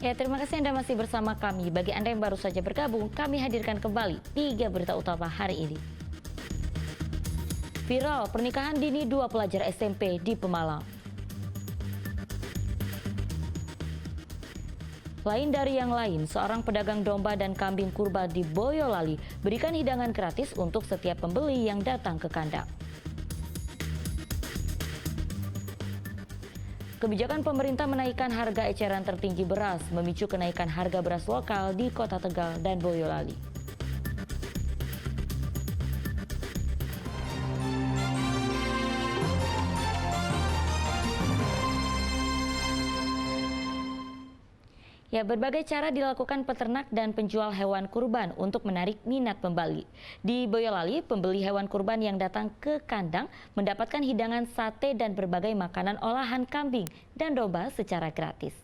Ya, terima kasih Anda masih bersama kami. Bagi Anda yang baru saja bergabung, kami hadirkan kembali 3 berita utama hari ini. Viral pernikahan dini 2 pelajar SMP di Pemalang. Lain dari yang lain, seorang pedagang domba dan kambing kurban di Boyolali berikan hidangan gratis untuk setiap pembeli yang datang ke kandang. Kebijakan pemerintah menaikkan harga eceran tertinggi beras memicu kenaikan harga beras lokal di Kota Tegal dan Boyolali. Ya, berbagai cara dilakukan peternak dan penjual hewan kurban untuk menarik minat pembeli. Di Boyolali, pembeli hewan kurban yang datang ke kandang mendapatkan hidangan sate dan berbagai makanan olahan kambing dan domba secara gratis.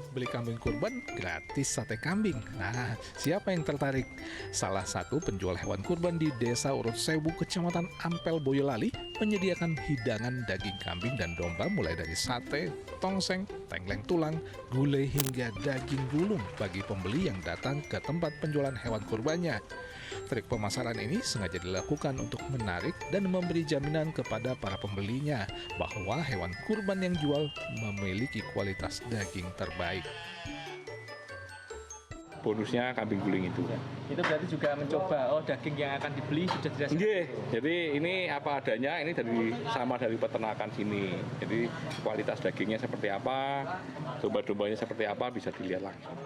Beli kambing kurban gratis sate kambing. Nah, siapa yang tertarik? Salah satu penjual hewan kurban di Desa Urut Sewu, Kecamatan Ampel, Boyolali menyediakan hidangan daging kambing dan domba mulai dari sate, tongseng, tengkleng tulang, gulai hingga daging gulung bagi pembeli yang datang ke tempat penjualan hewan kurbannya. Trik pemasaran ini sengaja dilakukan untuk menarik dan memberi jaminan kepada para pembelinya bahwa hewan kurban yang jual memiliki kualitas daging terbaik. Bonusnya kambing guling itu. Itu berarti juga mencoba, daging yang akan dibeli sudah jelas. Nggih, jadi ini apa adanya, ini dari peternakan sini. Jadi kualitas dagingnya seperti apa, domba-dombanya seperti apa bisa dilihat langsung.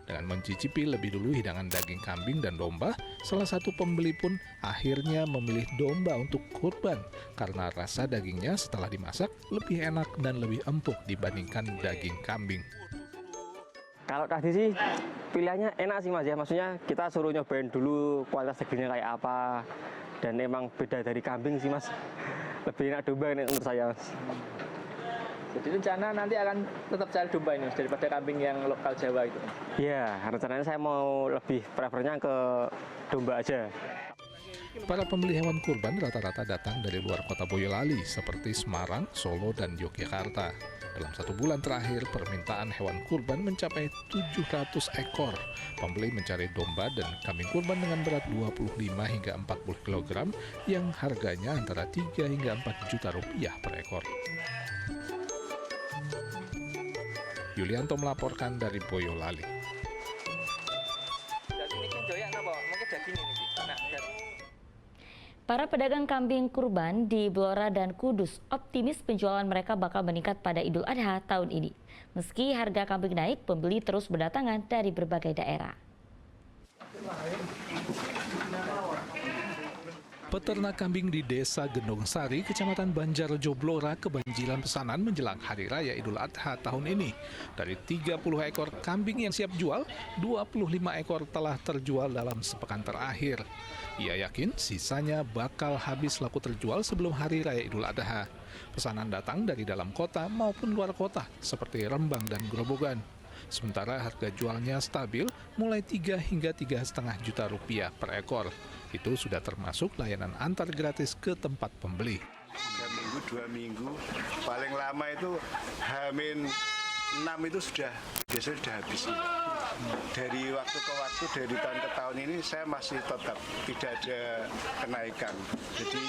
Dengan mencicipi lebih dulu hidangan daging kambing dan domba, salah satu pembeli pun akhirnya memilih domba untuk kurban karena rasa dagingnya setelah dimasak lebih enak dan lebih empuk dibandingkan daging kambing. Kalau tadi sih pilihannya enak sih Mas ya, maksudnya kita suruh nyobain dulu kualitas dagingnya kayak apa, dan emang beda dari kambing sih Mas, lebih enak domba ini menurut saya Mas. Jadi rencana nanti akan tetap cari domba ini daripada kambing yang lokal Jawa itu. Iya, rencananya saya mau lebih prefernya ke domba aja. Para pembeli hewan kurban rata-rata datang dari luar kota Boyolali seperti Semarang, Solo, dan Yogyakarta. Dalam 1 bulan terakhir, permintaan hewan kurban mencapai 700 ekor. Pembeli mencari domba dan kambing kurban dengan berat 25 hingga 40 kg yang harganya antara 3 hingga 4 juta rupiah per ekor. Yulianto melaporkan dari Boyolali. Para pedagang kambing kurban di Blora dan Kudus optimis penjualan mereka bakal meningkat pada Idul Adha tahun ini. Meski harga kambing naik, pembeli terus berdatangan dari berbagai daerah. Peternak kambing di Desa Gendong Sari, Kecamatan Banjarjo, Blora, kebanjiran pesanan menjelang Hari Raya Idul Adha tahun ini. Dari 30 ekor kambing yang siap jual, 25 ekor telah terjual dalam sepekan terakhir. Ia yakin sisanya bakal habis laku terjual sebelum Hari Raya Idul Adha. Pesanan datang dari dalam kota maupun luar kota, seperti Rembang dan Grobogan. Sementara harga jualnya stabil, mulai 3 hingga 3,5 juta rupiah per ekor. Itu sudah termasuk layanan antar gratis ke tempat pembeli. 3 minggu, 2 minggu, paling lama itu H-6 itu biasanya sudah habis. Dari waktu ke waktu, dari tahun ke tahun ini saya masih tetap tidak ada kenaikan. Jadi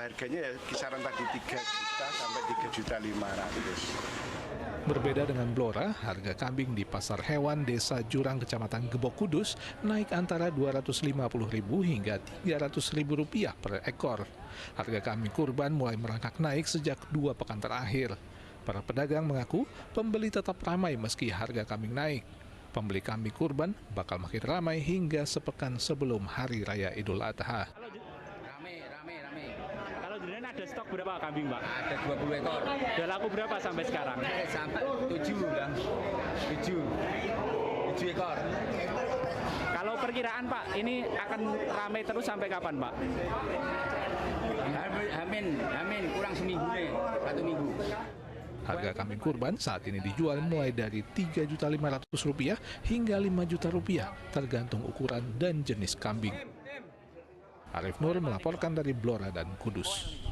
harganya ya kisaran tadi 3 juta sampai 3.500.000. Berbeda dengan Blora, harga kambing di Pasar Hewan Desa Jurang, Kecamatan Gebok Kudus naik antara Rp250.000 hingga Rp300.000 per ekor. Harga kambing kurban mulai merangkak naik sejak 2 pekan terakhir. Para pedagang mengaku pembeli tetap ramai meski harga kambing naik. Pembeli kambing kurban bakal makin ramai hingga sepekan sebelum Hari Raya Idul Adha. Ada stok berapa kambing, Pak? Ada 20 ekor. Udah laku berapa sampai sekarang? Sampai 7 ekor. Kalau perkiraan, Pak, ini akan ramai terus sampai kapan, Pak? Amin, kurang seminggu nih, 1 minggu. Harga kambing kurban saat ini dijual mulai dari Rp3.500.000 hingga Rp5 juta tergantung ukuran dan jenis kambing. Arif Nur melaporkan dari Blora dan Kudus.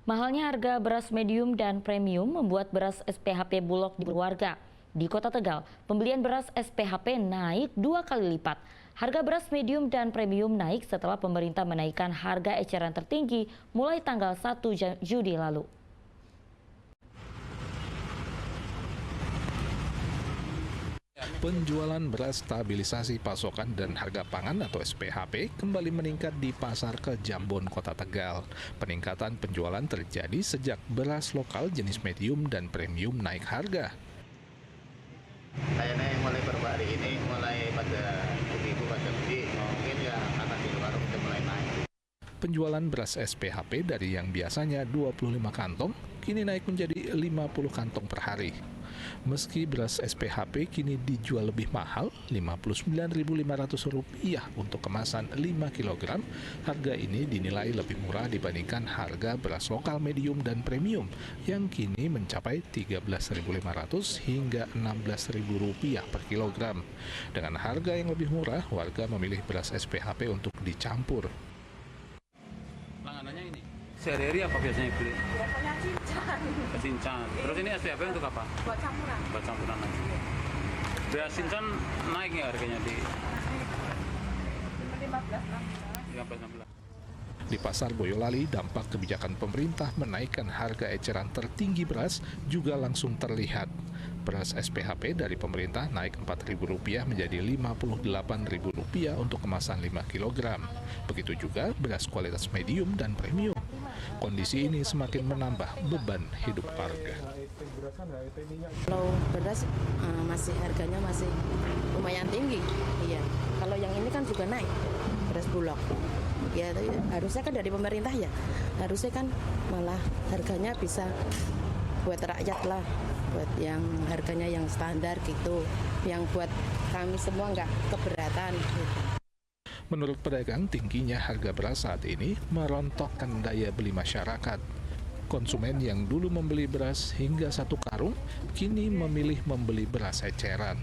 Mahalnya harga beras medium dan premium membuat beras SPHP Bulog di warga. Di Kota Tegal, pembelian beras SPHP naik 2 kali lipat. Harga beras medium dan premium naik setelah pemerintah menaikkan harga eceran tertinggi mulai tanggal 1 Juli lalu. Penjualan beras stabilisasi pasokan dan harga pangan atau SPHP kembali meningkat di Pasar Kejambon, Kota Tegal. Peningkatan penjualan terjadi sejak beras lokal jenis medium dan premium naik harga. Kayaknya mulai beberapa hari ini mulai pada ibu pada beli, mungkin ya akan di luar udah mulai naik. Penjualan beras SPHP dari yang biasanya 25 kantong kini naik menjadi 50 kantong per hari. Meski beras SPHP kini dijual lebih mahal, Rp59.500 untuk kemasan 5 kg, harga ini dinilai lebih murah dibandingkan harga beras lokal medium dan premium yang kini mencapai Rp13.500 hingga Rp16.000 per kilogram. Dengan harga yang lebih murah, warga memilih beras SPHP untuk dicampur. Langganannya ini. Sehari-hari apa biasanya beli? Biasanya cincang. Cincang. Terus ini SPHP untuk apa? Buat campuran. Buat campuran aja. Beras cincang naik nggak harganya di 15-16. Di Pasar Boyolali, dampak kebijakan pemerintah menaikkan harga eceran tertinggi beras juga langsung terlihat. Beras SPHP dari pemerintah naik Rp4.000 menjadi Rp58.000 untuk kemasan 5 kg. Begitu juga beras kualitas medium dan premium. Kondisi ini semakin menambah beban hidup warga. Kalau beras masih harganya masih lumayan tinggi, iya. Kalau yang ini kan juga naik, beras Bulog. Ya harusnya kan dari pemerintah ya, harusnya kan malah harganya bisa buat rakyat lah, buat yang harganya yang standar gitu, yang buat kami semua nggak keberatan gitu. Menurut pedagang, tingginya harga beras saat ini merontokkan daya beli masyarakat. Konsumen yang dulu membeli beras hingga 1 karung, kini memilih membeli beras eceran.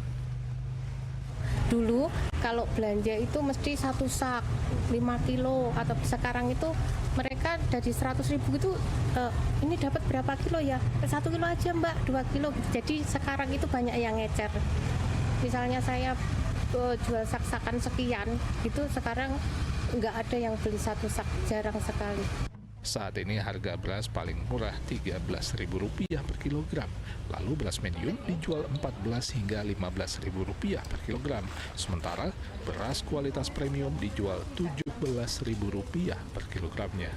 Dulu kalau belanja itu mesti 1 sak 5 kilo, atau sekarang itu mereka dari 100.000 itu ini dapat berapa kilo ya? 1 kilo aja mbak, 2 kilo. Jadi sekarang itu banyak yang ngecer. Misalnya saya jual sak-sakan sekian, itu sekarang nggak ada yang beli 1 sak, jarang sekali. Saat ini harga beras paling murah Rp13.000 per kilogram. Lalu beras medium dijual Rp14 hingga Rp15.000 per kilogram. Sementara beras kualitas premium dijual Rp17.000 per kilogramnya.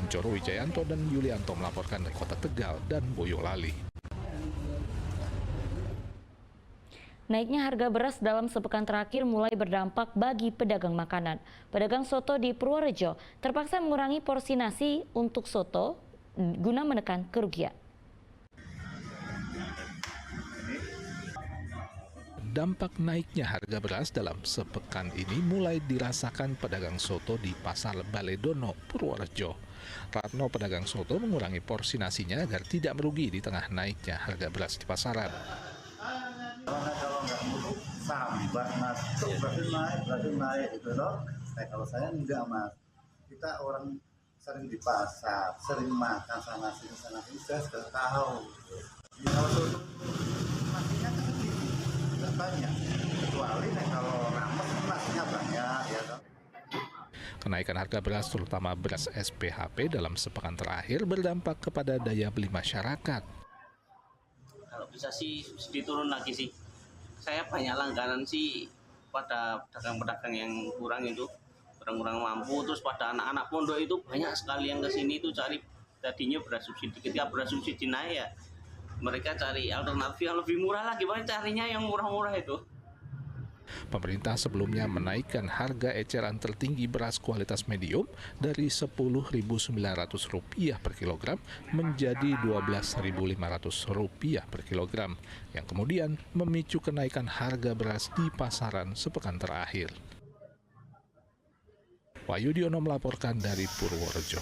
Kuncoro Wijayanto dan Yulianto melaporkan dari Kota Tegal dan Boyolali. Naiknya harga beras dalam sepekan terakhir mulai berdampak bagi pedagang makanan. Pedagang soto di Purworejo terpaksa mengurangi porsi nasi untuk soto guna menekan kerugian. Dampak naiknya harga beras dalam sepekan ini mulai dirasakan pedagang soto di Pasar Baledono, Purworejo. Ratno, pedagang soto, mengurangi porsi nasinya agar tidak merugi di tengah naiknya harga beras di pasaran. Kalau nggak mutu sambat mas, berarti naik gitu loh. Nah, kalau saya enggak mas, kita orang sering di pasar, sering makan sana sini saya sudah tahu. Jadi kalau soto nasinya kan tidak banyak, kecuali kalau rames nasinya banyak ya kan. Kenaikan harga beras terutama beras SPHP dalam sepekan terakhir berdampak kepada daya beli masyarakat. Kalau bisa sih diturun lagi sih. Saya banyak langganan sih pada pedagang-pedagang yang kurang itu, kurang mampu. Terus pada anak-anak pondok itu banyak sekali yang kesini itu cari tadinya beras subsidi. Ketika beras subsidi naik ya, mereka cari alternatif yang lebih murah lagi. Banyak carinya yang murah-murah itu. Pemerintah sebelumnya menaikkan harga eceran tertinggi beras kualitas medium dari Rp10.900 per kilogram menjadi Rp12.500 per kilogram, yang kemudian memicu kenaikan harga beras di pasaran sepekan terakhir. Wahyu Diono melaporkan dari Purworejo.